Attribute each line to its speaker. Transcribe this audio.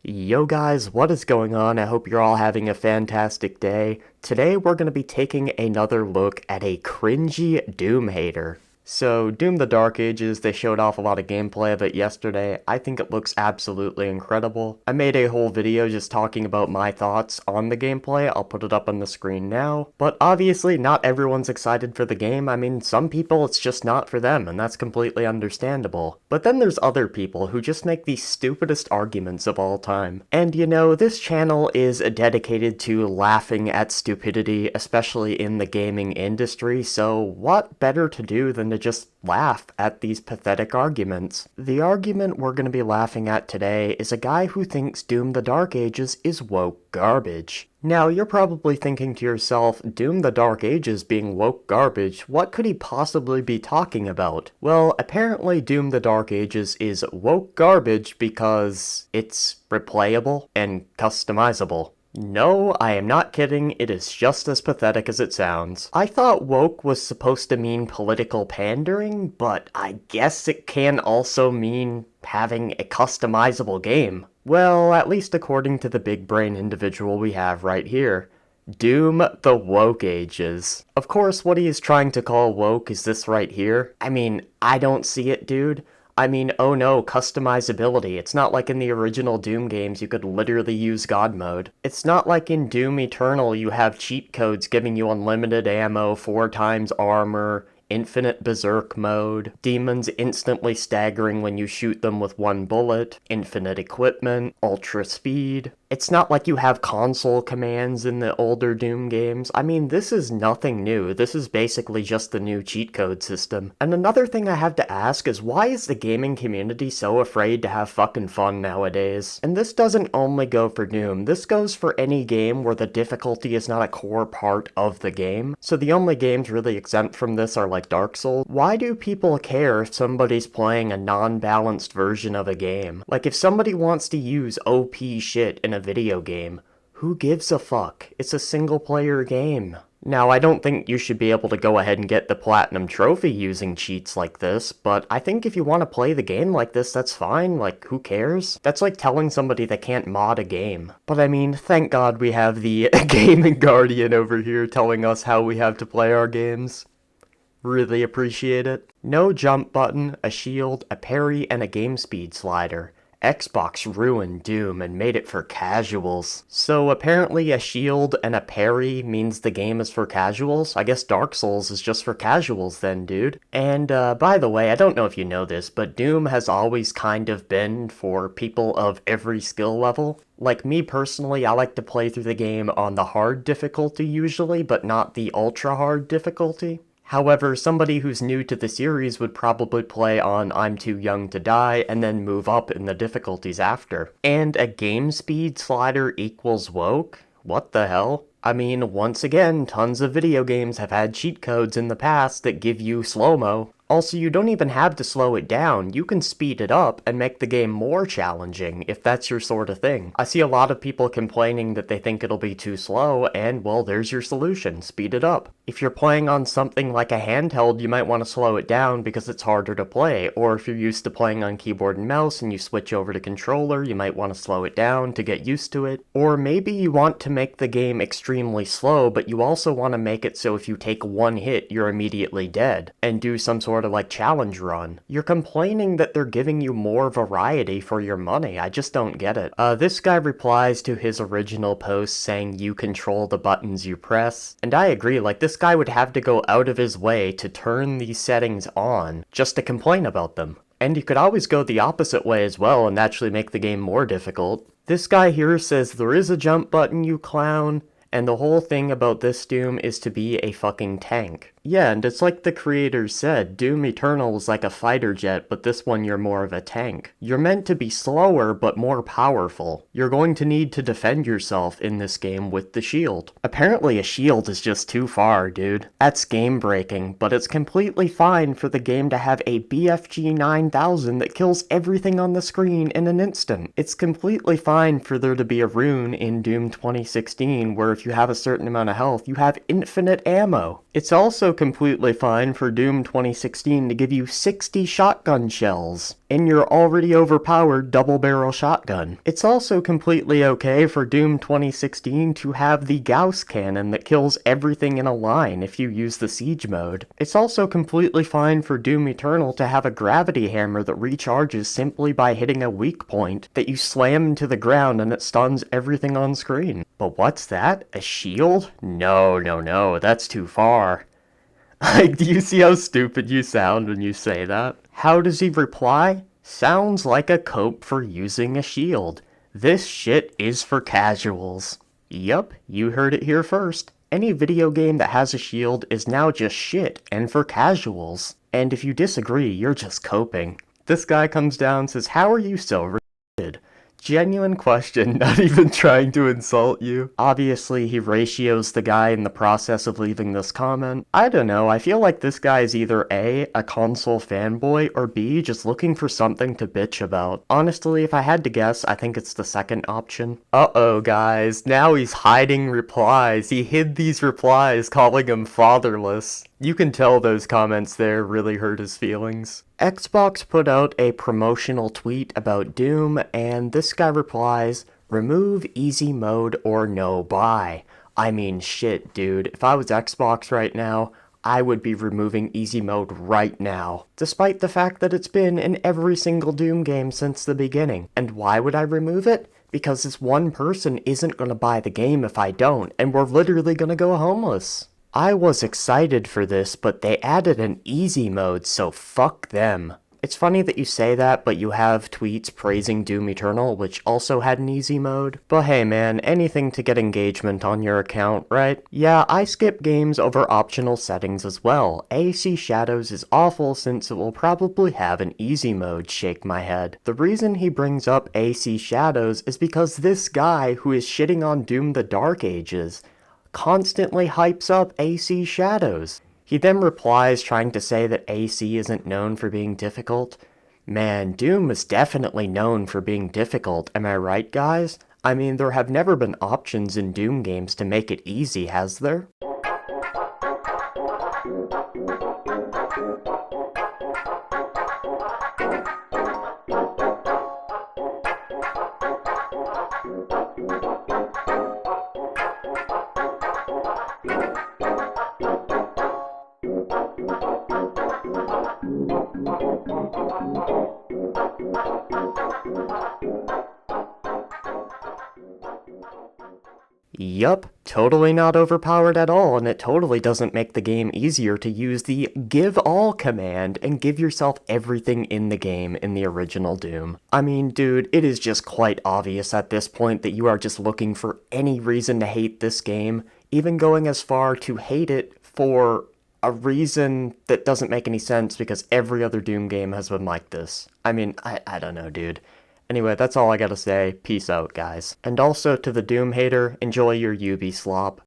Speaker 1: Yo guys, what is going on? I hope you're all having a fantastic day. Today we're going to be taking another look at a cringy Doom hater. So, Doom the Dark Ages, they showed off a lot of gameplay of it yesterday. I think it looks absolutely incredible. I made a whole video just talking about my thoughts on the gameplay. I'll put it up on the screen now. But obviously, not everyone's excited for the game. I mean, some people, it's just not for them, and that's completely understandable. But then there's other people who just make the stupidest arguments of all time. And you know, this channel is dedicated to laughing at stupidity, especially in the gaming industry, so what better to do than to just laugh at these pathetic arguments. The argument we're going to be laughing at today is a guy who thinks Doom the Dark Ages is woke garbage. Now, you're probably thinking to yourself, Doom the Dark Ages being woke garbage, what could he possibly be talking about? Well, apparently Doom the Dark Ages is woke garbage because it's replayable and customizable. No, I am not kidding, it is just as pathetic as it sounds. I thought woke was supposed to mean political pandering, but I guess it can also mean having a customizable game. Well, at least according to the big brain individual we have right here. Doom the Woke Ages. Of course, what he is trying to call woke is this right here. I mean, I don't see it, dude. I mean, oh no, customizability. It's not like in the original Doom games you could literally use God mode. It's not like in Doom Eternal you have cheat codes giving you unlimited ammo, 4 times armor, infinite berserk mode, demons instantly staggering when you shoot them with 1 bullet, infinite equipment, ultra speed. It's not like you have console commands in the older Doom games. I mean, this is nothing new. This is basically just the new cheat code system. And another thing I have to ask is why is the gaming community so afraid to have fucking fun nowadays? And this doesn't only go for Doom. This goes for any game where the difficulty is not a core part of the game. So the only games really exempt from this are like Dark Souls. Why do people care if somebody's playing a non-balanced version of a game? Like if somebody wants to use OP shit in a video game, who gives a fuck? It's a single player game. Now, I don't think you should be able to go ahead and get the platinum trophy using cheats like this, but I think if you want to play the game like this, that's fine. Like, who cares? That's like telling somebody they can't mod a game. But I mean, thank God we have the Gaming Guardian over here telling us how we have to play our games. Really appreciate it. No jump button, a shield, a parry, and a game speed slider. Xbox ruined Doom and made it for casuals. So apparently a shield and a parry means the game is for casuals? I guess Dark Souls is just for casuals then, dude. And by the way, I don't know if you know this, but Doom has always kind of been for people of every skill level. Like me personally, I like to play through the game on the hard difficulty usually, but not the ultra hard difficulty. However, somebody who's new to the series would probably play on I'm Too Young to Die and then move up in the difficulties after. And a game speed slider equals woke? What the hell? I mean, once again, tons of video games have had cheat codes in the past that give you slow-mo. Also, you don't even have to slow it down, you can speed it up and make the game more challenging, if that's your sort of thing. I see a lot of people complaining that they think it'll be too slow, and well, there's your solution, speed it up. If you're playing on something like a handheld, you might want to slow it down because it's harder to play, or if you're used to playing on keyboard and mouse and you switch over to controller, you might want to slow it down to get used to it. Or maybe you want to make the game extremely slow, but you also want to make it so if you take 1 hit, you're immediately dead, and do some sort of like challenge run. You're complaining that they're giving you more variety for your money. I just don't get it. This guy replies to his original post saying you control the buttons you press, and I agree, like this guy would have to go out of his way to turn these settings on just to complain about them. And you could always go the opposite way as well and actually make the game more difficult. This guy here says there is a jump button, you clown, and the whole thing about this Doom is to be a fucking tank. Yeah, and it's like the creators said, Doom Eternal is like a fighter jet, but this one you're more of a tank. You're meant to be slower, but more powerful. You're going to need to defend yourself in this game with the shield. Apparently a shield is just too far, dude. That's game breaking, but it's completely fine for the game to have a BFG 9000 that kills everything on the screen in an instant. It's completely fine for there to be a rune in Doom 2016 where if you have a certain amount of health, you have infinite ammo. It's also completely fine for Doom 2016 to give you 60 shotgun shells in your already overpowered double-barrel shotgun. It's also completely okay for Doom 2016 to have the Gauss cannon that kills everything in a line if you use the siege mode. It's also completely fine for Doom Eternal to have a gravity hammer that recharges simply by hitting a weak point that you slam into the ground and it stuns everything on screen. But what's that? A shield? No, that's too far. Like, do you see how stupid you sound when you say that? How does he reply? Sounds like a cope for using a shield. This shit is for casuals. Yup, you heard it here first. Any video game that has a shield is now just shit and for casuals. And if you disagree, you're just coping. This guy comes down and says, how are you so retarded? Genuine question, not even trying to insult you. Obviously, he ratios the guy in the process of leaving this comment. I don't know, I feel like this guy is either A, a console fanboy, or B, just looking for something to bitch about. Honestly, if I had to guess, I think it's the second option. Uh-oh, guys, now he's hiding replies. He hid these replies, calling him fatherless. You can tell those comments there really hurt his feelings. Xbox put out a promotional tweet about Doom, and this guy replies, remove easy mode or no buy. I mean, shit, dude. If I was Xbox right now, I would be removing easy mode right now, despite the fact that it's been in every single Doom game since the beginning. And why would I remove it? Because this one person isn't gonna buy the game if I don't, and we're literally gonna go homeless. I was excited for this, but they added an easy mode, so fuck them. It's funny that you say that, but you have tweets praising Doom Eternal, which also had an easy mode. But hey man, anything to get engagement on your account, right? Yeah, I skip games over optional settings as well. AC Shadows is awful since it will probably have an easy mode, shake my head. The reason he brings up AC Shadows is because this guy who is shitting on Doom the Dark Ages constantly hypes up AC Shadows. He then replies trying to say that AC isn't known for being difficult. Man, Doom is definitely known for being difficult, am I right, guys? I mean, there have never been options in Doom games to make it easy, has there? Yup, totally not overpowered at all, and it totally doesn't make the game easier to use the give all command and give yourself everything in the game in the original Doom. I mean, dude, it is just quite obvious at this point that you are just looking for any reason to hate this game, even going as far to hate it for a reason that doesn't make any sense because every other Doom game has been like this. I mean, I don't know, dude. Anyway, that's all I gotta say. Peace out, guys. And also to the Doom hater, enjoy your Ubi slop.